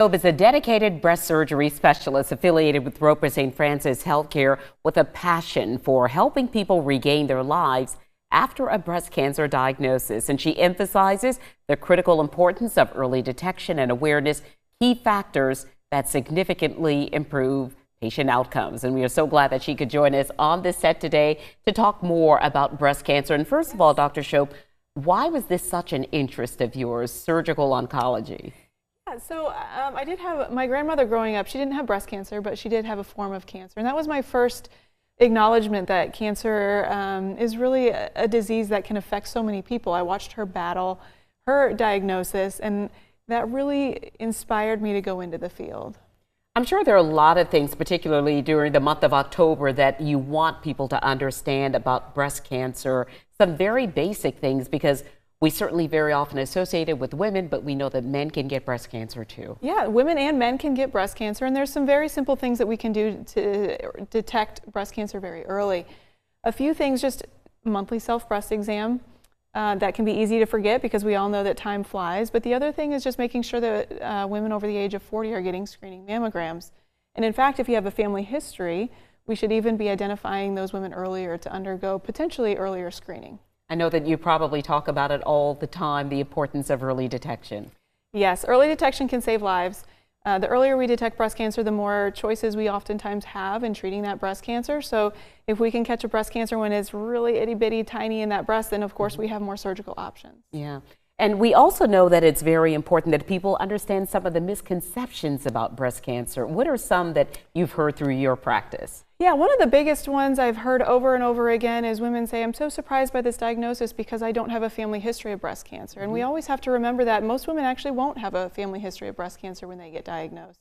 Shobe is a dedicated breast surgery specialist affiliated with Roper St. Francis Healthcare with a passion for helping people regain their lives after a breast cancer diagnosis. And she emphasizes the critical importance of early detection and awareness, key factors that significantly improve patient outcomes. And we are so glad that she could join us on this set today to talk more about breast cancer. And first of all, Dr. Shobe, why was this such an interest of yours, surgical oncology? So I did have my grandmother growing up. She didn't have breast cancer, but she did have a form of cancer. And that was my first acknowledgement that cancer is really a disease that can affect so many people. I watched her battle her diagnosis, and that really inspired me to go into the field. I'm sure there are a lot of things, particularly during the month of October, that you want people to understand about breast cancer. Some very basic things, because we certainly very often associate it with women, but we know that men can get breast cancer too. Yeah, women and men can get breast cancer, and there's some very simple things that we can do to detect breast cancer very early. A few things, just monthly self-breast exam. That can be easy to forget because we all know that time flies. But the other thing is just making sure that women over the age of 40 are getting screening mammograms. And in fact, if you have a family history, we should even be identifying those women earlier to undergo potentially earlier screening. I know that you probably talk about it all the time, the importance of early detection. Yes, early detection can save lives. The earlier we detect breast cancer, the more choices we oftentimes have in treating that breast cancer. So if we can catch a breast cancer when it's really itty bitty tiny in that breast, then of course we have more surgical options. Yeah. And we also know that it's very important that people understand some of the misconceptions about breast cancer. What are some that you've heard through your practice? Yeah, one of the biggest ones I've heard over and over again is women say, I'm so surprised by this diagnosis because I don't have a family history of breast cancer. And we always have to remember that most women actually won't have a family history of breast cancer when they get diagnosed.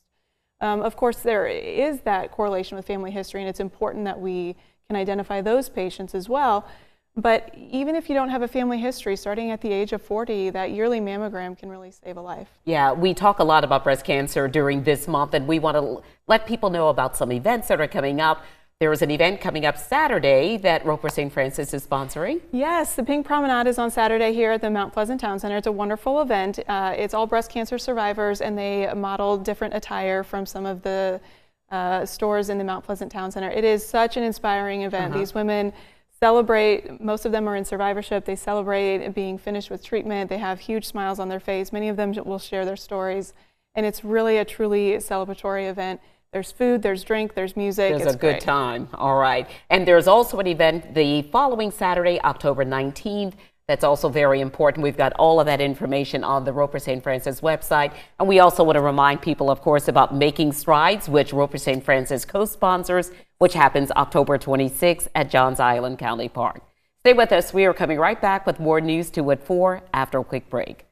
Of course, there is that correlation with family history, and it's important that we can identify those patients as well. But even if you don't have a family history, starting at the age of 40, that yearly mammogram can really save a life. Yeah, we talk a lot about breast cancer during this month, and we want to let people know about some events that are coming up. There is an event coming up Saturday that Roper St. Francis is sponsoring. Yes, the Pink Promenade is on Saturday here at the Mount Pleasant Town Center. It's a wonderful event. It's all breast cancer survivors, and they model different attire from some of the stores in the Mount Pleasant Town Center. It is such an inspiring event. These women celebrate, most of them are in survivorship, they celebrate being finished with treatment, they have huge smiles on their face, many of them will share their stories, and it's really a truly celebratory event. There's food, there's drink, there's music. There's a good time. All right. And there's also an event the following Saturday, October 19th. That's also very important. We've got all of that information on the Roper St. Francis website. And we also want to remind people, of course, about Making Strides, which Roper St. Francis co-sponsors, which happens October 26th at Johns Island County Park. Stay with us. We are coming right back with more news to at 4 after a quick break.